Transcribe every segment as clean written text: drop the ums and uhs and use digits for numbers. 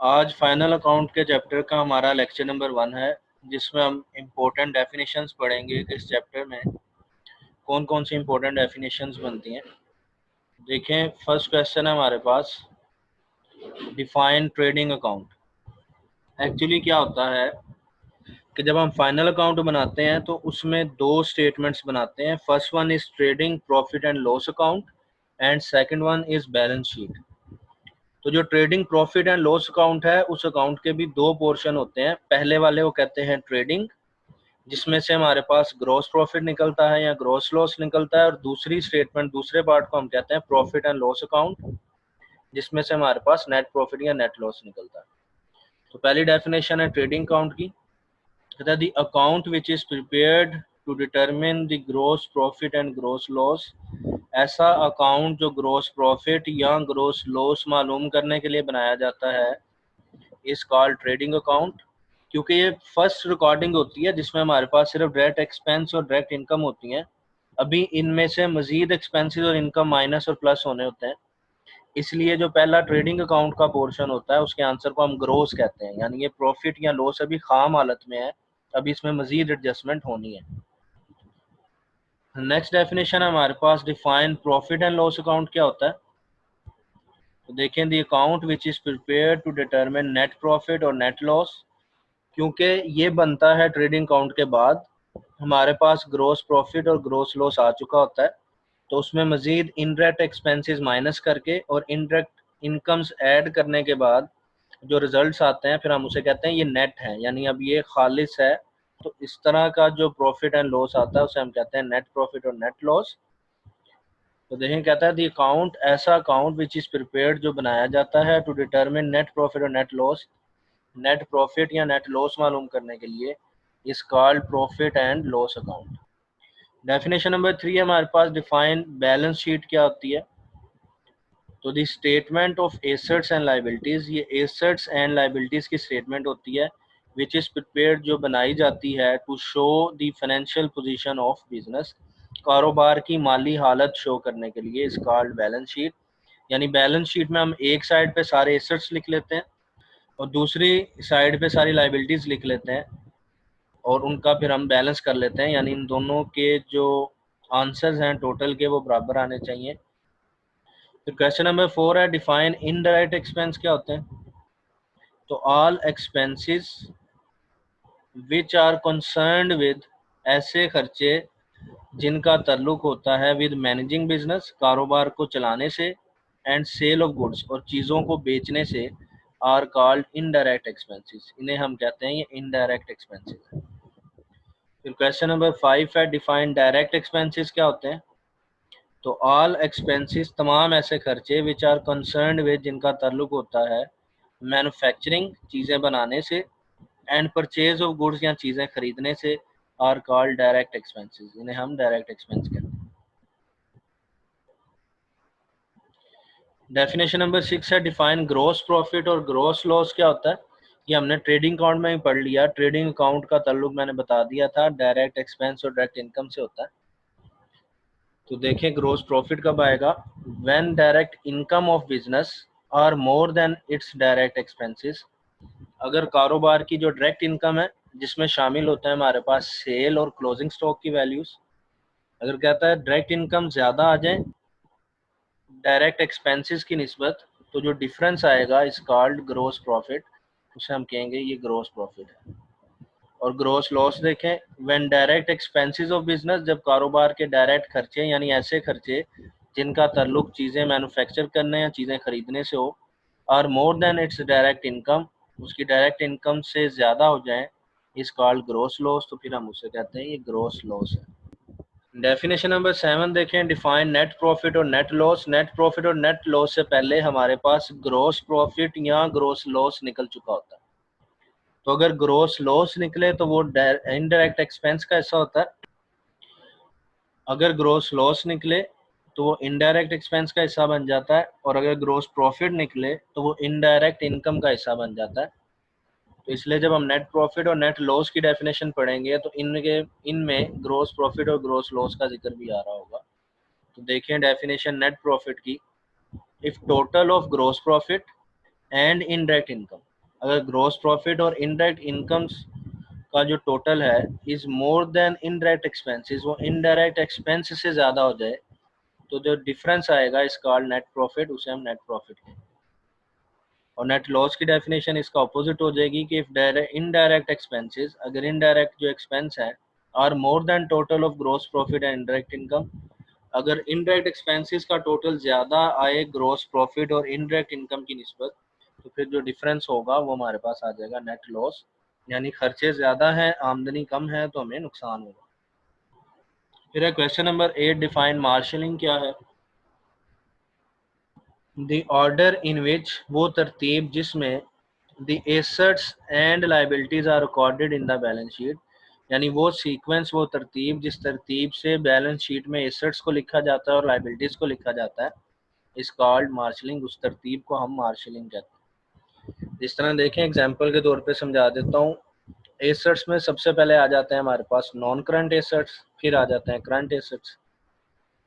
आज final account के chapter का हमारा लेक्चर नंबर 1 है, जिसमें हम इम्पोर्टेंट डेफिनेशंस पढ़ेंगे कि इस चैप्टर में कौन कौन सी इम्पोर्टेंट डेफिनेशंस बनती हैं। देखें, फर्स्ट क्वेश्चन है हमारे पास, डिफाइन ट्रेडिंग अकाउंट। एक्चुअली क्या होता है कि जब हम फाइनल अकाउंट बनाते हैं तो उसमें दो स्टेटमेंट्स बनाते हैं। First one is trading profit and loss account and second one is balance sheet. तो जो trading profit and loss account है, उस अकाउंट के भी दो पोर्शन होते हैं। पहले वाले वो कहते हैं ट्रेडिंग, जिसमें से हमारे पास ग्रॉस प्रॉफिट निकलता है या ग्रॉस लॉस निकलता है, और दूसरी स्टेटमेंट, दूसरे पार्ट को हम कहते हैं प्रॉफिट एंड लॉस अकाउंट, जिसमें से हमारे पास नेट प्रॉफिट या नेट लॉस निकलता है। तो पहली डेफिनेशन है ट्रेडिंग अकाउंट की, कहता है the account which is prepared to determine the gross profit and gross loss. ऐसा अकाउंट जो ग्रॉस प्रॉफिट या ग्रॉस लॉस मालूम करने के लिए बनाया जाता है इज कॉल्ड ट्रेडिंग अकाउंट, क्योंकि ये फर्स्ट रिकॉर्डिंग होती है जिसमें हमारे पास सिर्फ डायरेक्ट एक्सपेंस और डायरेक्ट इनकम होती हैं। अभी इनमें से मजीद एक्सपेंसेस और इनकम माइनस और प्लस होने होते हैं, इसलिए जो पहला ट्रेडिंग अकाउंट का पोर्शन होता है उसके आंसर को हम ग्रोस कहते हैं, यानी ये प्रॉफिट या लॉस अभी खाम हालत में है, अभी इसमें मजीद एडजस्टमेंट होनी है। नेक्स्ट डेफिनेशन है हमारे पास, define profit and loss account क्या होता है। तो देखें, the account which is prepare to determine net profit और नेट लॉस, क्योंकि ये बनता है ट्रेडिंग अकाउंट के बाद, हमारे पास ग्रोस प्रॉफिट और ग्रोस लॉस आ चुका होता है, तो उसमें मजीद इनडायरेक्ट एक्सपेंसेस माइनस करके और इनडायरेक्ट इनकम्स ऐड करने के बाद जो रिजल्ट्स आते हैं, फिर हम उसे कहते हैं ये नेट है, यानी अब ये खालिस है। तो इस तरह का जो प्रॉफिट एंड लॉस आता है उसे हम कहते हैं नेट प्रॉफिट और नेट लॉस। तो देखें, कहता है दी अकाउंट, ऐसा अकाउंट विच इज प्रिपेयर्ड, जो बनाया जाता है टू डिटरमिन नेट प्रॉफिट और नेट लॉस, नेट प्रॉफिट या नेट लॉस मालूम करने के लिए, is called profit and loss account. Definition number 3 है हमारे पास, डिफाइन बैलेंस शीट क्या होती है। तो the statement of assets and liabilities, ये एसेट्स एंड लाइबिलिटीज की स्टेटमेंट होती है विच इज प्रिपेयर्ड, जो बनाई जाती है to show the financial position of business, कारोबार की माली हालत शो करने के लिए, इज कॉल्ड बैलेंस शीट। यानी बैलेंस शीट में हम एक साइड पे सारे एसेट्स लिख लेते हैं और दूसरी साइड पे सारी लाइबिलिटीज लिख लेते हैं, और उनका फिर हम बैलेंस कर लेते हैं, यानी इन दोनों के जो आंसर्स हैं टोटल के वो बराबर आने चाहिए। फिर क्वेश्चन नंबर 4 है, डिफाइन इनडायरेक्ट एक्सपेंस क्या होते हैं। तो all expenses which are concerned with, ऐसे खर्चे जिनका ताल्लुक होता है विद मैनेजिंग बिजनेस, कारोबार को चलाने से, एंड सेल ऑफ गुड्स, और चीज़ों को बेचने से, आर कॉल्ड इनडायरेक्ट एक्सपेंसेस, इन्हें हम कहते हैं ये इनडायरेक्ट एक्सपेंसेस है। फिर क्वेश्चन नंबर 5 है, डिफाइन डायरेक्ट एक्सपेंसेस क्या होते हैं। तो ऑल एक्सपेंसेस, तमाम ऐसे खर्चे, विच आर कंसर्न्ड विद, जिनका ताल्लुक होता है मैन्युफैक्चरिंग, चीज़ें बनाने से, एंड परचेज ऑफ गुड्स, या चीज़ें खरीदने से, आर कॉल्ड डायरेक्ट एक्सपेंसेस, इन्हें हम डायरेक्ट एक्सपेंस कहते हैं। डेफिनेशन नंबर 6 है, डिफाइन ग्रॉस प्रॉफिट और ग्रॉस लॉस क्या होता है। ये हमने ट्रेडिंग अकाउंट में ही पढ़ लिया। ट्रेडिंग अकाउंट का ताल्लुक मैंने बता दिया था, डायरेक्ट एक्सपेंस और डायरेक्ट इनकम से होता है। तो देखें, ग्रॉस प्रॉफिट कब आएगा, when direct income of business are more than its direct expenses. अगर कारोबार की जो डायरेक्ट इनकम है, जिसमें शामिल होता है हमारे पास सेल और क्लोजिंग स्टॉक की वैल्यूज, अगर कहता है डायरेक्ट इनकम ज़्यादा आ जाए डायरेक्ट एक्सपेंसेस की निस्बत, तो जो डिफरेंस आएगा इज कॉल्ड ग्रॉस प्रॉफिट, उसे हम कहेंगे ये ग्रॉस प्रॉफिट है। और ग्रॉस लॉस देखें, when direct expenses of business, जब कारोबार के डायरेक्ट खर्चे, यानी ऐसे खर्चे जिनका ताल्लुक चीज़ें मैन्युफैक्चर करने या चीज़ें खरीदने से हो, और मोर देन इट्स डायरेक्ट इनकम, उसकी डायरेक्ट इनकम से ज़्यादा हो जाए, इज कॉल्ड ग्रॉस लॉस, तो फिर हम उसे कहते हैं ये ग्रॉस लॉस है। डेफिनेशन नंबर 7 देखें, डिफाइन नेट प्रॉफिट और नेट लॉस। नेट प्रॉफिट और नेट लॉस से पहले हमारे पास ग्रॉस प्रॉफिट या ग्रॉस लॉस निकल चुका होता है। तो अगर ग्रॉस लॉस निकले तो वो इनडायरेक्ट एक्सपेंस का हिस्सा होता है, अगर ग्रॉस लॉस निकले तो वो इनडायरेक्ट एक्सपेंस का हिस्सा बन जाता है, और अगर ग्रॉस प्रॉफिट निकले तो वो इनडायरेक्ट इनकम का हिस्सा बन जाता है। तो इसलिए जब हम नेट प्रॉफिट और नेट लॉस की डेफिनेशन पढ़ेंगे तो इनमें ग्रॉस प्रॉफिट और ग्रॉस लॉस का जिक्र भी आ रहा होगा। तो देखें डेफिनेशन नेट प्रॉफिट की, if total of gross profit and indirect income, अगर ग्रॉस प्रॉफिट और इनडायरेक्ट इनकम्स का जो टोटल है is more then indirect expenses, वो इनडायरेक्ट एक्सपेंस से ज़्यादा हो जाए, तो जो डिफरेंस आएगा इस कॉल्ड नेट प्रॉफिट, उसे हम नेट प्रॉफिट कहेंगे। और नेट लॉस की डेफिनेशन इसका ऑपोजिट हो जाएगी कि इफ इनडायरेक्ट एक्सपेंसेस, अगर इनडायरेक्ट जो एक्सपेंस है are more than total of gross profit and indirect income, अगर इनडायरेक्ट एक्सपेंसेस का टोटल ज़्यादा आए ग्रॉस प्रॉफिट और इनडायरेक्ट इनकम की निस्बत, तो फिर जो डिफरेंस होगा वो हमारे पास आ जाएगा नेट लॉस, यानी खर्चे ज़्यादा हैं आमदनी कम है तो हमें नुकसान होगा। फिर है क्वेश्चन नंबर 8, डिफाइन मार्शलिंग क्या है। द ऑर्डर इन विच, वो तरतीब जिसमें the assets and liabilities are recorded in the balance sheet, यानी वो सीक्वेंस, वो तरतीब जिस तरतीब से बैलेंस शीट में एसेट्स को लिखा जाता है और लाइबिलिटीज को लिखा जाता है, इस कॉल्ड मार्शलिंग, उस तरतीब को हम मार्शलिंग कहते हैं। इस तरह देखें, एग्जांपल के तौर पे समझा देता हूँ। एसेट्स में सबसे पहले आ जाते हैं हमारे पास नॉन करंट एसेट्स, फिर आ जाते हैं करंट एसेट्स,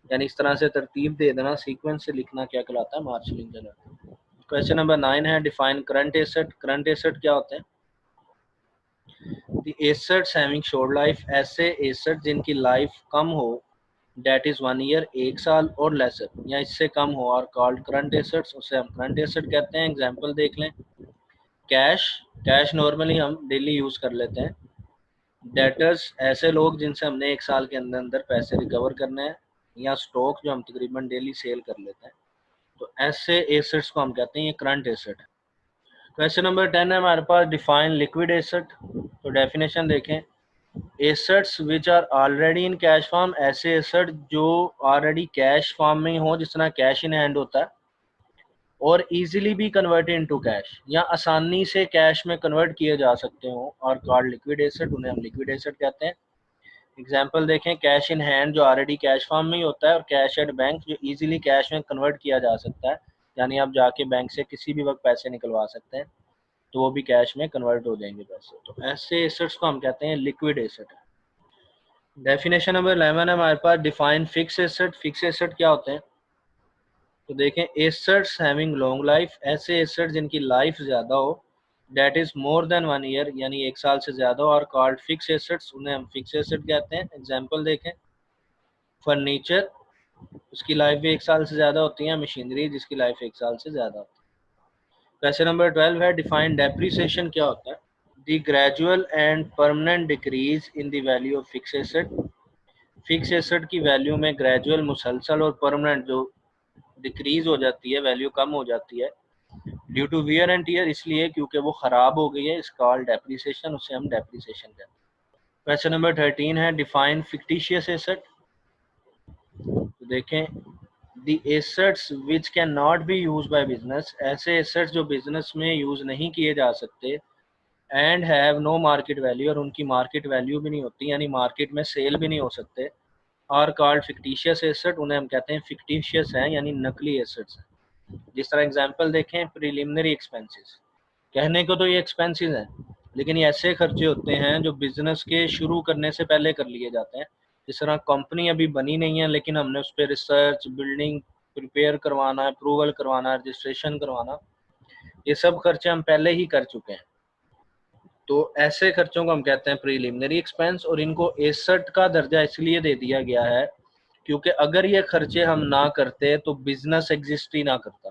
यानी इस तरह से तरतीब दे देना, सीक्वेंस से लिखना क्या कहलाता है, मार्शलिंग कहलाता है। क्वेश्चन नंबर 9 है, define current asset. Current asset क्या होते हैं। The assets having short life, ऐसे एसेट जिनकी लाइफ कम हो, डेट इज 1 ईयर, 1 साल और लेसर या इससे कम हो, और कॉल्ड करंट एसेट्स, उसे हम करंट एसेट कहते हैं। एग्जांपल देख लें, कैश, कैश नॉर्मली हम डेली यूज कर लेते हैं। डेटर्स, ऐसे लोग जिनसे हमने 1 साल के अंदर अंदर पैसे रिकवर करने हैं, या स्टॉक जो हम तकरीबन डेली सेल कर लेते हैं, तो ऐसे एसेट्स को हम कहते हैं ये करंट एसेट है। क्वेश्चन नंबर 10 है हमारे पास, डिफाइन लिक्विड एसेट। तो डेफिनेशन देखें, assets which are already in cash form, ऐसे एसेट जो ऑलरेडी कैश फॉर्म में हो, जिस तरह कैश इन हैंड होता है, और इजीली भी कन्वर्टेड इनटू कैश, या आसानी से कैश में कन्वर्ट किए जा सकते हो, और कॉल्ड लिक्विड एसेट, उन्हें हम लिक्विड एसेट कहते हैं। एग्जाम्पल देखें, कैश इन हैंड जो ऑलरेडी कैश फॉर्म में ही होता है, और कैश एट बैंक जो इजीली कैश में कन्वर्ट किया जा सकता है, यानी आप जाके बैंक से किसी भी वक्त पैसे निकलवा सकते हैं, तो वो भी कैश में कन्वर्ट हो जाएंगे पैसे, तो ऐसे एसेट्स को हम कहते हैं लिक्विड एसेट। डेफिनेशन नंबर 11 है हमारे पास, define fix asset. Fix asset क्या होते हैं। तो देखें, एसेट्स हैविंग लॉन्ग लाइफ, ऐसे एसेट जिनकी लाइफ ज़्यादा हो, that is more than 1 year, यानी 1 साल से ज़्यादा, और कॉल्ड फिक्स एसेट्स, उन्हें हम फिक्स एसेट कहते हैं। एग्जाम्पल देखें, फर्नीचर, उसकी लाइफ भी 1 साल से ज़्यादा होती है, मशीनरी जिसकी लाइफ 1 साल से ज़्यादा होती है। क्वेश्चन नंबर 12 है, डिफाइन डेप्रिसिएशन क्या होता है। The gradual and permanent decrease in the value of fix asset, fix asset की वैल्यू में ग्रेजुअल, मुसलसल और परमानेंट जो डिक्रीज हो जाती है, वैल्यू कम हो जाती है, due to wear and tear, इसलिए क्योंकि वो ख़राब हो गई है, इस कॉल्ड डेप्रिसिएशन, उसे हम डेप्रिसिएशन कहते हैं। क्वेश्चन नंबर 13 है, डिफाइन फिक्टिशियस एसेट। तो देखें, the assets which can not be use by business, ऐसे एसेट्स जो बिजनेस में यूज नहीं किए जा सकते, and have no market value, और उनकी मार्केट वैल्यू भी नहीं होती, यानी मार्केट में सेल भी नहीं हो सकते, और कॉल्ड फिक्टिशियस एसेट, उन्हें हम कहते हैं फिक्टिशियस हैं, यानी नकली एसेट्स हैं। जिस तरह एग्जांपल देखें, प्रिलिमिनरी एक्सपेंसेस, कहने को तो ये एक्सपेंसेस हैं, लेकिन ये ऐसे खर्चे होते हैं जो बिजनेस के शुरू करने से पहले कर लिए जाते हैं। जिस तरह कंपनी अभी बनी नहीं है, लेकिन हमने उस पर रिसर्च, बिल्डिंग प्रिपेयर करवाना, अप्रूवल करवाना, रजिस्ट्रेशन करवाना, ये सब खर्चे हम पहले ही कर चुके हैं, तो ऐसे खर्चों को हम कहते हैं प्रीलिमिनरी एक्सपेंस, और इनको एसेट का दर्जा इसलिए दे दिया गया है क्योंकि अगर ये खर्चे हम ना करते तो बिजनेस एग्जिस्ट ही ना करता,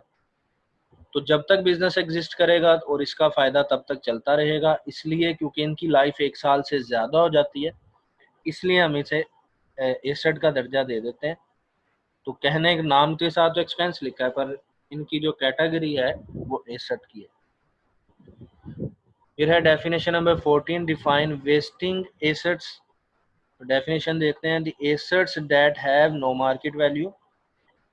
तो जब तक बिजनेस एग्जिस्ट करेगा और इसका फ़ायदा तब तक चलता रहेगा, इसलिए क्योंकि इनकी लाइफ 1 साल से ज़्यादा हो जाती है, इसलिए हम इसे एसेट का दर्जा दे देते हैं। तो कहने के नाम के साथ तो एक्सपेंस लिखा है, पर इनकी जो कैटेगरी है वो एसेट की है। फिर है definition number 14, define wasting assets. तो डेफिनेशन देखते हैं, the assets that have no market value,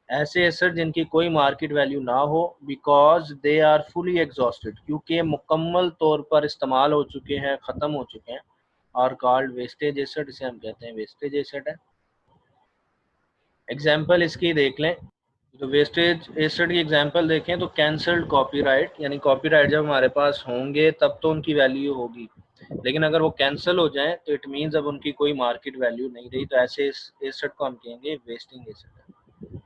ऐसे एसेट जिनकी कोई मार्केट वैल्यू ना हो, because they are fully exhausted, क्योंकि मुकम्मल तौर पर इस्तेमाल हो चुके हैं, ख़त्म हो चुके हैं, और कॉल्ड वेस्टेज एसेट, इसे हम कहते हैं वेस्टेज एसेट है। एग्जाम्पल इसकी देख लें, तो वेस्टेज एसेट की एग्जांपल देखें तो कैंसल्ड कॉपीराइट, यानी कॉपीराइट जब हमारे पास होंगे तब तो उनकी वैल्यू होगी, लेकिन अगर वो कैंसिल हो जाए तो इट मीन्स अब उनकी कोई मार्केट वैल्यू नहीं रही, तो ऐसे एसेट को हम कहेंगे वेस्टिंग एसेट।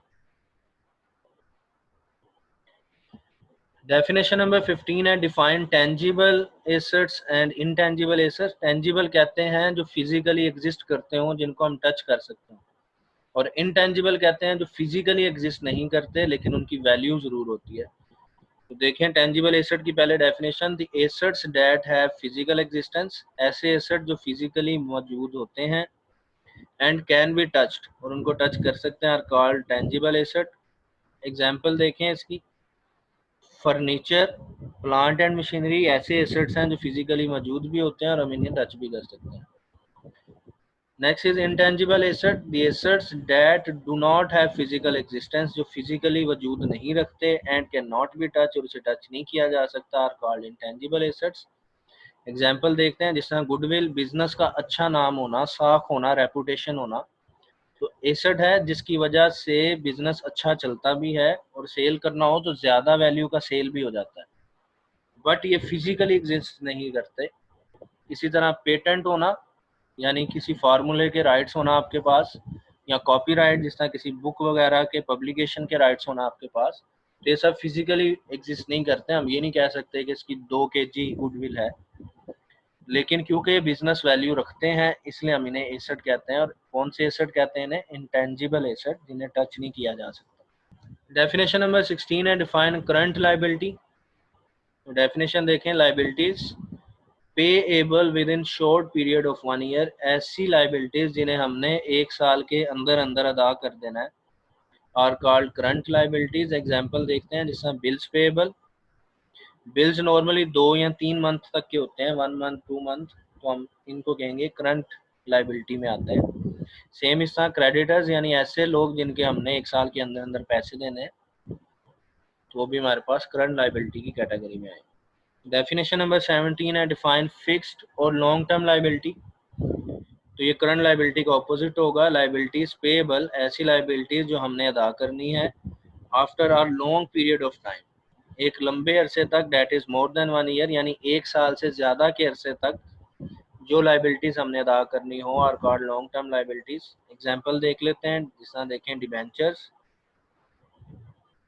डेफिनेशन नंबर 15 है define tangible assets and intangible assets. Tangible कहते हैं जो फिजिकली एग्जिस्ट करते हो, जिनको हम टच कर सकते हैं, और इनटेंजिबल कहते हैं जो फिजिकली एग्जिस्ट नहीं करते लेकिन उनकी वैल्यू जरूर होती है। तो देखें टेंजिबल एसेट की पहले definition, the assets that have physical existence, ऐसे एसेट जो फिजिकली मौजूद होते हैं, एंड कैन बी टच्ड, और उनको टच कर सकते हैं, are called tangible asset. Example देखें इसकी, फर्नीचर, प्लांट एंड मशीनरी ऐसे एसेट्स हैं जो फिजिकली मौजूद भी होते हैं और हम इन्हें टच भी कर सकते हैं। Next is intangible asset, the assets that do not have physical existence, जो फिजिकली वजूद नहीं रखते, and can not be touch, और उसे टच नहीं किया जा सकता, are called intangible assets. Example देखते हैं, जिस तरह गुडविल, बिजनेस का अच्छा नाम होना, साख होना, रेपुटेशन होना, तो एसेट है जिसकी वजह से बिजनेस अच्छा चलता भी है, और सेल करना हो तो ज़्यादा वैल्यू का सेल भी हो जाता है, बट ये फिजिकली एग्जिस्ट नहीं करते। इसी तरह पेटेंट होना, यानी किसी फार्मूले के राइट्स होना आपके पास, या कॉपीराइट जिस तरह किसी बुक वगैरह के पब्लिकेशन के राइट्स होना आपके पास, तो ये सब फिजिकली एग्जिस्ट नहीं करते। हम ये नहीं कह सकते कि इसकी 2 kg गुडविल है, लेकिन क्योंकि ये बिजनेस वैल्यू रखते हैं इसलिए हम इन्हें एसेट कहते हैं। और कौन से एसेट कहते हैं इन्हें? इंटेंजिबल एसेट, जिन्हें टच नहीं किया जा सकता। डेफिनेशन नंबर 16 है डिफाइन करंट लाइबिलिटी। डेफिनेशन देखें, liabilities payable with in short period of 1 year, ऐसी लाइबिलिटीज जिन्हें हमने 1 साल के अंदर अंदर अदा कर देना है, are called current liabilities. Example देखते हैं, जिसमें बिल्स पेएबल, बिल्स नॉर्मली 2 या 3 मंथ तक के होते हैं, 1 मंथ 2 मंथ, तो हम इनको कहेंगे करंट लाइबिलिटी में आते हैं। सेम इस तरह क्रेडिटर्स, यानी ऐसे लोग जिनके हमने 1 साल के अंदर अंदर पैसे देने हैं, तो वो भी हमारे पास करंट लाइबिलिटी की कैटेगरी में आए। डेफिनेशन नंबर 17 है डिफाइन फिक्स्ड और लॉन्ग टर्म लाइबिलिटी। तो ये करंट लाइबिलिटी का ऑपोजिट होगा। लाइबिलिटीज पेएबल, ऐसी लाइबिलिटीज जो हमने अदा करनी है after are long period of time, एक लंबे अरसे तक, date is more than 1 year, यानी 1 साल से ज़्यादा के अरसे तक जो लाइबिलिटीज हमने अदा करनी हो, are called long term liabilities. Example देख लेते हैं, जिस तरह देखें डिबेंचर्स।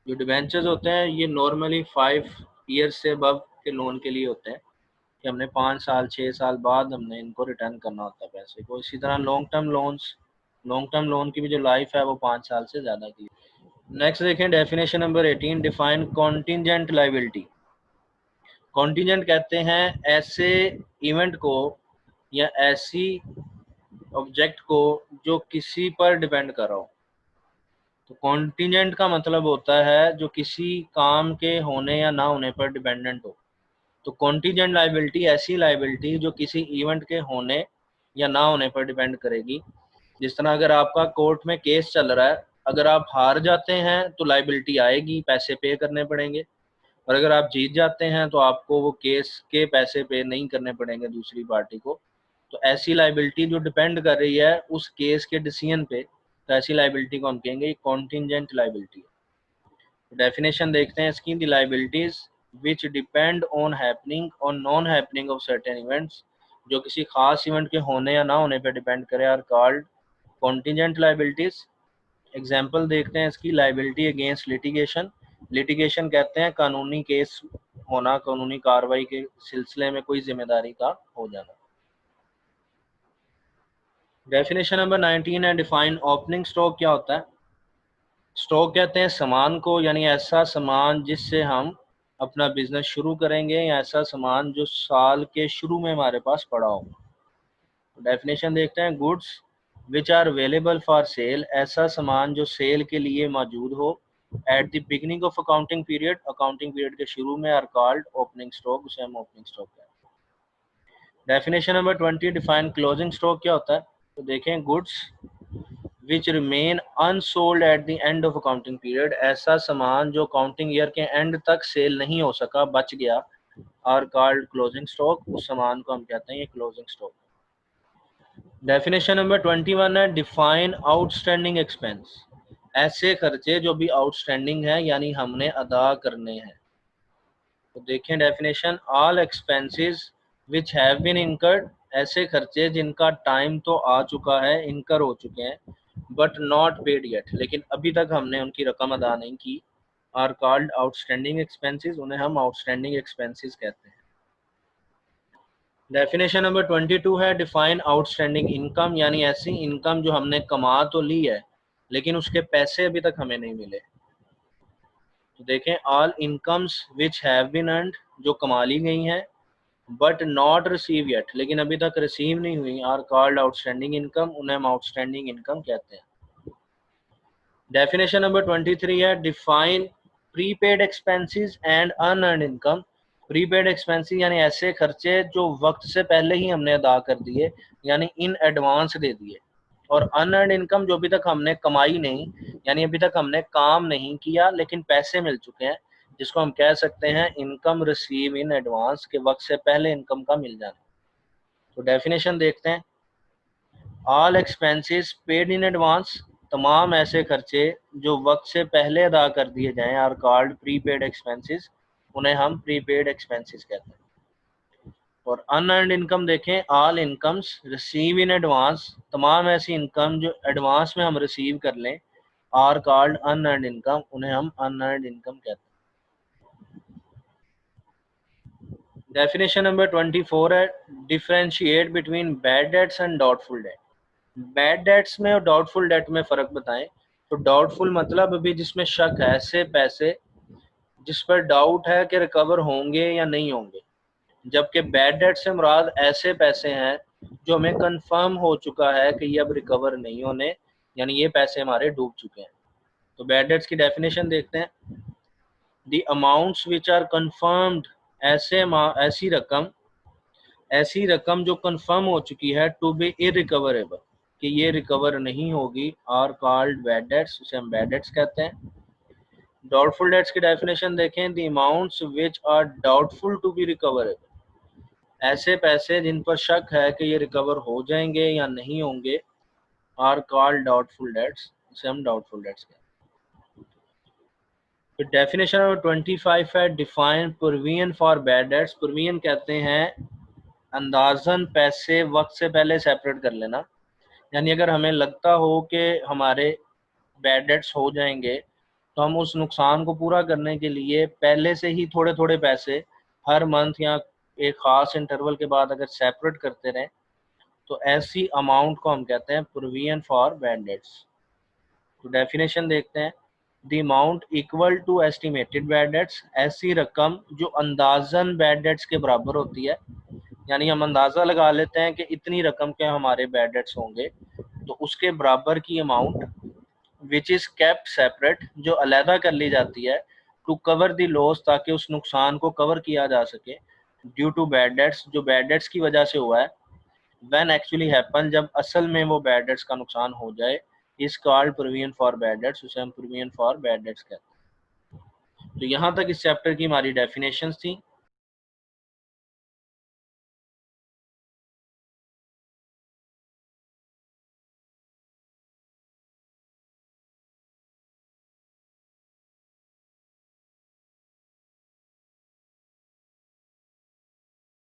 जो डिबेंचर्स होते हैं ये नॉर्मली 5 ईयर्स से अबव के लोन के लिए होते हैं, कि हमने 5 साल 6 साल बाद हमने इनको रिटर्न करना होता है पैसे को। इसी तरह लॉन्ग टर्म लोन की भी जो लाइफ है वो 5 साल से ज़्यादा की। नेक्स्ट देखें definition number 18, define contingent liability. Contingent कहते हैं ऐसे इवेंट को या ऐसी ऑब्जेक्ट को जो किसी पर डिपेंड कर रहा हो। तो कॉन्टिजेंट का मतलब होता है जो किसी काम के होने या ना होने पर डिपेंडेंट हो। तो कॉन्टिजेंट लाइबिलिटी ऐसी लाइबिलिटी जो किसी इवेंट के होने या ना होने पर डिपेंड करेगी। जिस तरह अगर आपका कोर्ट में केस चल रहा है, अगर आप हार जाते हैं तो लाइबिलिटी आएगी, पैसे पे करने पड़ेंगे, और अगर आप जीत जाते हैं तो आपको वो केस के पैसे पे नहीं करने पड़ेंगे दूसरी पार्टी को। तो ऐसी लाइबिलिटी जो डिपेंड कर रही है उस केस के डिसीजन पे, तो ऐसी लाइबिलिटी को हम कहेंगे कॉन्टिजेंट लाइबिलिटी। डेफिनेशन देखते हैं इसकी, the liabilities which depend on happening और non happening of certain events, जो किसी खास इवेंट के होने या ना होने पर डिपेंड करे, are called contingent liabilities. Example देखते हैं इसकी, लाइबिलिटी अगेंस्ट लिटिगेशन। लिटिगेशन कहते हैं कानूनी केस होना, कानूनी कार्रवाई के सिलसिले में कोई जिम्मेदारी का हो जाना। डेफिनेशन नंबर 19 है डिफाइन ओपनिंग स्टॉक। क्या होता है? स्टॉक कहते हैं सामान को, यानी ऐसा सामान जिससे हम अपना बिजनेस शुरू करेंगे, या ऐसा सामान जो साल के शुरू में हमारे पास पड़ा हो। डेफिनेशन देखते हैं, goods which are available for sale, ऐसा सामान जो सेल के लिए मौजूद हो at the beginning of accounting period, accounting period के शुरू में, आर कॉल्ड ओपनिंग स्टॉक, उसे हम ओपनिंग स्टॉक कहते हैं। Definition number 20 define closing stock. क्या होता है? तो देखें, goods which remain unsold at the end of accounting period, ऐसा सामान जो अकाउंटिंग ईयर के एंड तक सेल नहीं हो सका, बच गया, आर कॉल्ड क्लोजिंग स्टॉक, उस सामान को हम कहते हैं ये क्लोजिंग स्टॉक। डेफिनेशन नंबर 21 है डिफाइन आउटस्टैंडिंग एक्सपेंस, ऐसे खर्चे जो भी आउटस्टैंडिंग है यानी हमने अदा करने हैं। तो देखें definition, all expenses which have been incurred, ऐसे खर्चे जिनका टाइम तो आ चुका है, इनकर हो चुके हैं, बट नॉट पेड येट, लेकिन अभी तक हमने उनकी रकम अदा नहीं की, आर कॉल्ड आउटस्टैंडिंग एक्सपेंसेस, उन्हें हम आउटस्टैंडिंग एक्सपेंसेस कहते हैं। डेफिनेशन नंबर 22 है डिफाइन आउटस्टैंडिंग इनकम, यानी ऐसी इनकम जो हमने कमा तो ली है लेकिन उसके पैसे अभी तक हमें नहीं मिले। तो देखें, all incomes which have been earned, जो कमा ली गई हैं, बट नॉट रिसीव येट, लेकिन अभी तक रिसीव नहीं हुई, आर कॉल्ड आउटस्टैंडिंग इनकम, उन्हें हम आउटस्टैंडिंग इनकम कहते हैं। डेफिनेशन नंबर 23 है define prepaid expenses and unearned income. Prepaid expenses यानी ऐसे खर्चे जो वक्त से पहले ही हमने अदा कर दिए, यानी इन एडवांस दे दिए। और अनअर्न्ड इनकम जो अभी तक हमने कमाई नहीं, यानी अभी तक हमने काम नहीं किया लेकिन पैसे मिल चुके हैं, जिसको हम कह सकते हैं इनकम रिसीव इन एडवांस, के वक्त से पहले इनकम का मिल जाना। तो डेफिनेशन देखते हैं। All expenses paid in advance, तमाम ऐसे खर्चे जो वक्त से पहले अदा कर दिए जाएं, आर कॉल्ड प्रीपेड एक्सपेंसेस, उन्हें हम प्रीपेड एक्सपेंसेस कहते हैं। और अनअर्न्ड इनकम देखें, all incomes receive in advance, तमाम ऐसी इनकम जो एडवांस में हम रिसीव कर लें, आर कॉल्ड अनअर्न्ड इनकम, उन्हें हम अनअर्न्ड इनकम कहते हैं। डेफिनेशन नंबर 24 है differentiate between bad debts and doubtful debt. Bad debts में और डाउटफुल डेट में फ़र्क बताएं। तो डाउटफुल मतलब अभी जिसमें शक है, ऐसे पैसे जिस पर डाउट है कि रिकवर होंगे या नहीं होंगे, जबकि बैड डेट से मुराद ऐसे पैसे हैं जो हमें कंफर्म हो चुका है कि ये अब रिकवर नहीं होने, यानी ये पैसे हमारे डूब चुके हैं। तो बैड डेट्स की डेफिनेशन देखते हैं। The amounts which are confirmed, ऐसी रकम जो कंफर्म हो चुकी है टू बी इरिकवरेबल, कि ये रिकवर नहीं होगी, आर कॉल्ड बैड डेट्स, उसे हम बैड डेट्स कहते हैं। डाउटफुल डेट्स की डेफिनेशन देखें। The amounts which are doubtful to be recoverable, ऐसे पैसे जिन पर शक है कि ये रिकवर हो जाएंगे या नहीं होंगे, आर कॉल्ड डाउटफुल डेट्स, इसे हम डाउटफुल डेट्स कहते हैं। फिर डेफिनेशन नंबर 25 है define provision for bad dates. Provision कहते हैं अंदाजन पैसे वक्त से पहले सेपरेट कर लेना, यानी अगर हमें लगता हो कि हमारे बैड डेट्स हो जाएंगे तो हम उस नुकसान को पूरा करने के लिए पहले से ही थोड़े थोड़े पैसे हर मंथ या एक ख़ास इंटरवल के बाद अगर सेपरेट करते रहें, तो ऐसी अमाउंट को हम कहते हैं प्रोविजन फॉर बैड डेट्स। तो डेफिनेशन देखते हैं। The amount equal to estimated bad debts, ऐसी रकम जो अंदाजन बैड डेट्स के बराबर होती है, यानी हम अंदाज़ा लगा लेते हैं कि इतनी रकम के हमारे बैड डेट्स होंगे, तो उसके बराबर की amount which is kept separate, जो अलहदा कर ली जाती है, टू कवर द लॉस, ताकि उस नुकसान को कवर किया जा सके, ड्यू टू बैड डेट्स, जो बैड डेट्स की वजह से हुआ है, व्हेन एक्चुअली हैपन, जब असल में वो बैड डेट्स का नुकसान हो जाए, is called provision for bad dates, उसे हम प्रोविजन फॉर बैड डेट्स कहते हैं। तो यहाँ तक इस चैप्टर की हमारी डेफिनेशंस थी।